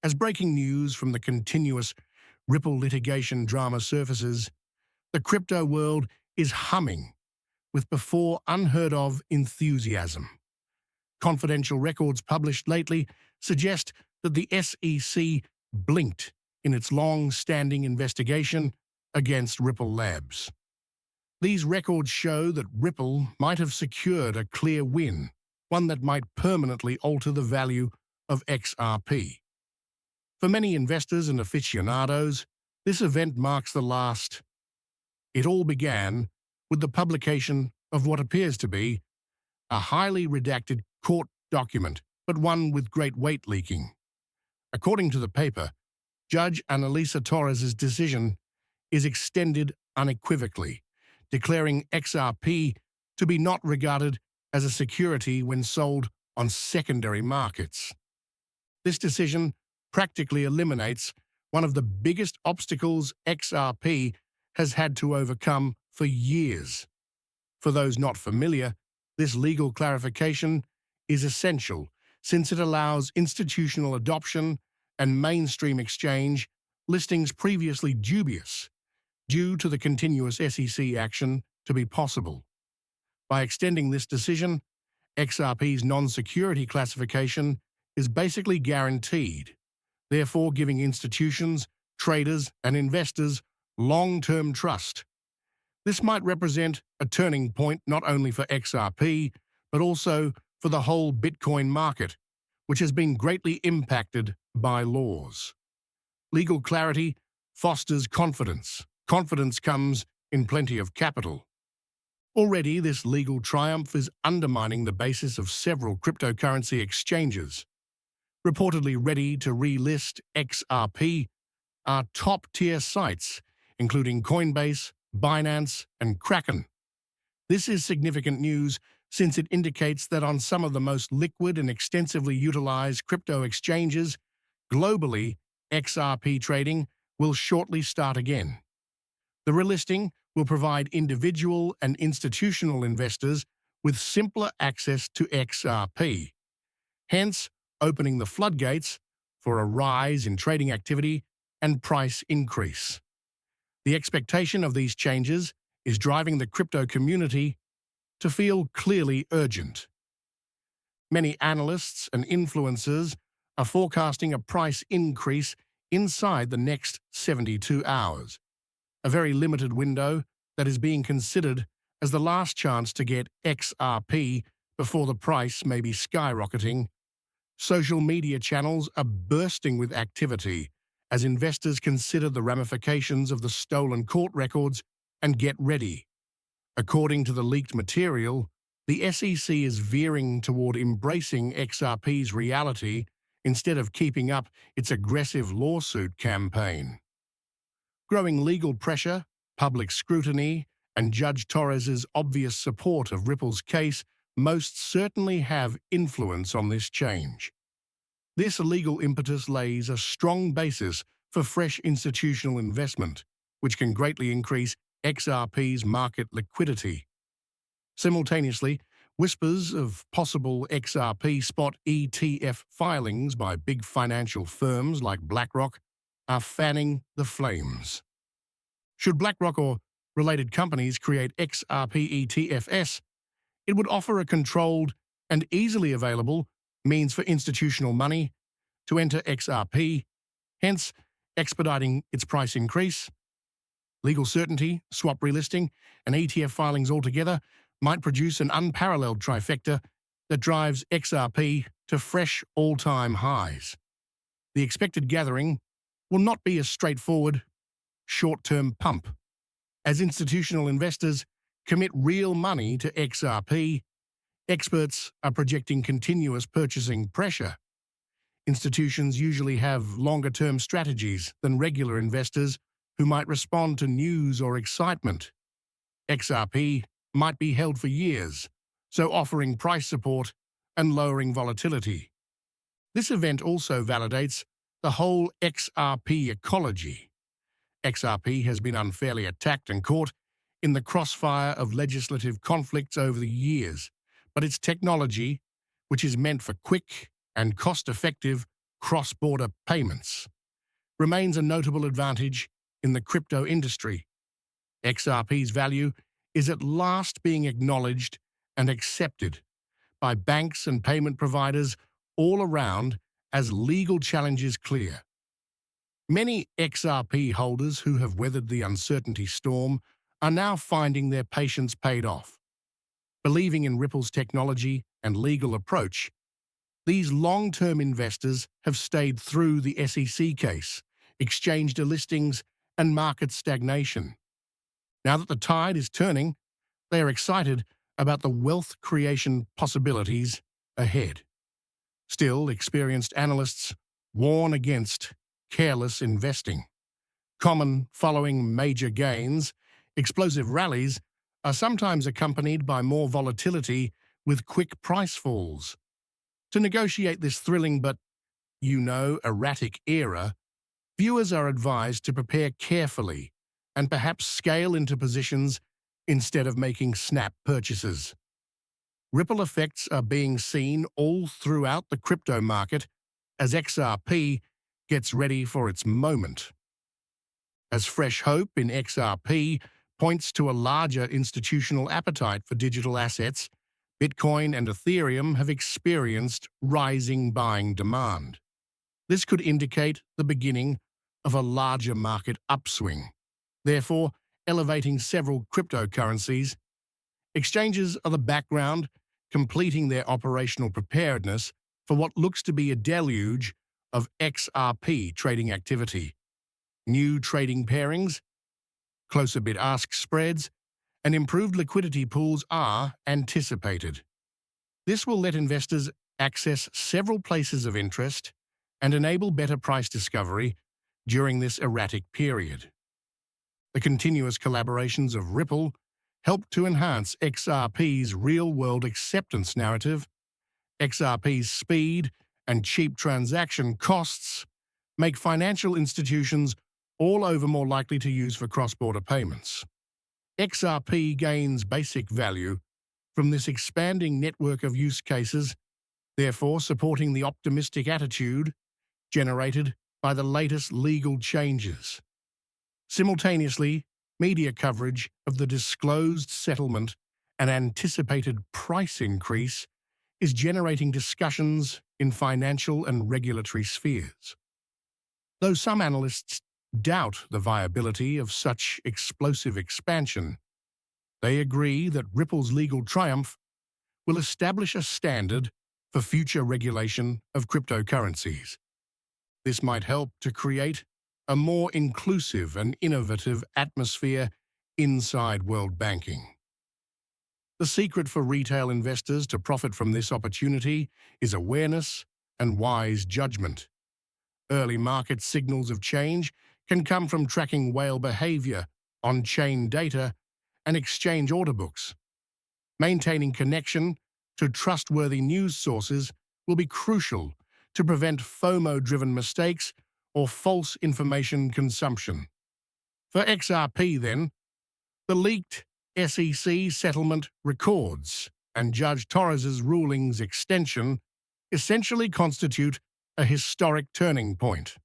As breaking news from the continuous Ripple litigation drama surfaces, the crypto world is humming with before unheard of enthusiasm. Confidential records published lately suggest that the SEC blinked in its long-standing investigation against Ripple Labs. These records show that Ripple might have secured a clear win, one that might permanently alter the value of XRP. For many investors and aficionados, this event marks the last. It all began with the publication of what appears to be a highly redacted court document, but one with great weight leaking. According to the paper, Judge Annalisa Torres's decision is extended unequivocally, declaring XRP to be not regarded as a security when sold on secondary markets. This decision practically eliminates one of the biggest obstacles XRP has had to overcome for years. For those not familiar, this legal clarification is essential since it allows institutional adoption and mainstream exchange listings previously dubious due to the continuous SEC action to be possible. By extending this decision, XRP's non-security classification is basically guaranteed, therefore giving institutions, traders, and investors long-term trust. This might represent a turning point not only for XRP, but also for the whole Bitcoin market, which has been greatly impacted by laws. Legal clarity fosters confidence. Confidence comes in plenty of capital. Already, this legal triumph is undermining the basis of several cryptocurrency exchanges. Reportedly ready to relist XRP are top-tier sites, including Coinbase, Binance, and Kraken. This is significant news since it indicates that on some of the most liquid and extensively utilized crypto exchanges globally, XRP trading will shortly start again. The relisting will provide individual and institutional investors with simpler access to XRP, hence opening the floodgates for a rise in trading activity and price increase. The expectation of these changes is driving the crypto community to feel clearly urgent. Many analysts and influencers are forecasting a price increase inside the next 72 hours, a very limited window that is being considered as the last chance to get XRP before the price may be skyrocketing. Social media channels are bursting with activity as investors consider the ramifications of the stolen court records and get ready. According to the leaked material, the SEC is veering toward embracing XRP's reality instead of keeping up its aggressive lawsuit campaign. Growing legal pressure, public scrutiny, and Judge Torres's obvious support of Ripple's case most certainly have influence on this change. This legal impetus lays a strong basis for fresh institutional investment, which can greatly increase XRP's market liquidity. Simultaneously, whispers of possible XRP spot ETF filings by big financial firms like BlackRock are fanning the flames. Should BlackRock or related companies create XRP ETFs, it would offer a controlled and easily available means for institutional money to enter XRP, hence expediting its price increase. Legal certainty, swap relisting, and ETF filings altogether might produce an unparalleled trifecta that drives XRP to fresh all-time highs. The expected gathering will not be a straightforward, short-term pump. As institutional investors commit real money to XRP, experts are projecting continuous purchasing pressure. Institutions usually have longer-term strategies than regular investors who might respond to news or excitement. XRP might be held for years, so offering price support and lowering volatility. This event also validates the whole XRP ecology. XRP has been unfairly attacked and caught in the crossfire of legislative conflicts over the years, but its technology, which is meant for quick and cost-effective cross-border payments, remains a notable advantage in the crypto industry. XRP's value is at last being acknowledged and accepted by banks and payment providers all around as legal challenges clear. Many XRP holders who have weathered the uncertainty storm are now finding their patience paid off. Believing in Ripple's technology and legal approach, these long-term investors have stayed through the SEC case, exchange delistings, and market stagnation. Now that the tide is turning, they are excited about the wealth creation possibilities ahead. Still, experienced analysts warn against careless investing. Common following major gains, explosive rallies are sometimes accompanied by more volatility with quick price falls. To negotiate this thrilling but, erratic era, viewers are advised to prepare carefully and perhaps scale into positions instead of making snap purchases. Ripple effects are being seen all throughout the crypto market as XRP gets ready for its moment. As fresh hope in XRP points to a larger institutional appetite for digital assets, Bitcoin and Ethereum have experienced rising buying demand. This could indicate the beginning of a larger market upswing, therefore elevating several cryptocurrencies. Exchanges are the background, completing their operational preparedness for what looks to be a deluge of XRP trading activity. New trading pairings, closer bid-ask spreads, and improved liquidity pools are anticipated. This will let investors access several places of interest and enable better price discovery during this erratic period. The continuous collaborations of Ripple help to enhance XRP's real-world acceptance narrative. XRP's speed and cheap transaction costs make financial institutions all over more likely to use for cross-border payments. XRP gains basic value from this expanding network of use cases, therefore supporting the optimistic attitude generated by the latest legal changes. Simultaneously, media coverage of the disclosed settlement and anticipated price increase is generating discussions in financial and regulatory spheres. Though some analysts doubt the viability of such explosive expansion, they agree that Ripple's legal triumph will establish a standard for future regulation of cryptocurrencies. This might help to create a more inclusive and innovative atmosphere inside world banking. The secret for retail investors to profit from this opportunity is awareness and wise judgment. Early market signals of change can come from tracking whale behavior, on-chain data, and exchange order books. Maintaining connection to trustworthy news sources will be crucial to prevent FOMO-driven mistakes or false information consumption. For XRP, then, the leaked SEC settlement records and Judge Torres's ruling's extension essentially constitute a historic turning point.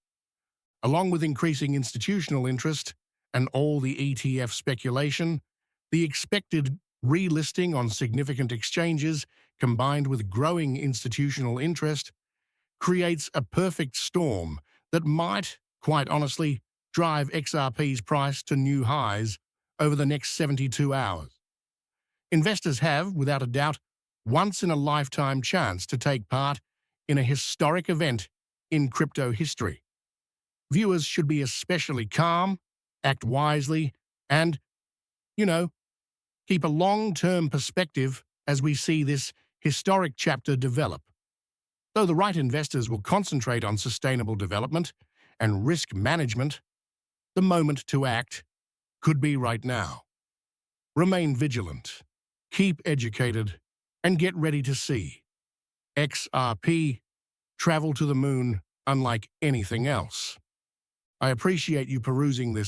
Along with increasing institutional interest and all the ETF speculation, the expected relisting on significant exchanges combined with growing institutional interest creates a perfect storm that might, quite honestly, drive XRP's price to new highs over the next 72 hours. Investors have, without a doubt, once-in-a-lifetime chance to take part in a historic event in crypto history. Viewers should be especially calm, act wisely, and, keep a long-term perspective as we see this historic chapter develop. Though the right investors will concentrate on sustainable development and risk management, the moment to act could be right now. Remain vigilant, keep educated, and get ready to see XRP travel to the moon unlike anything else. I appreciate you perusing this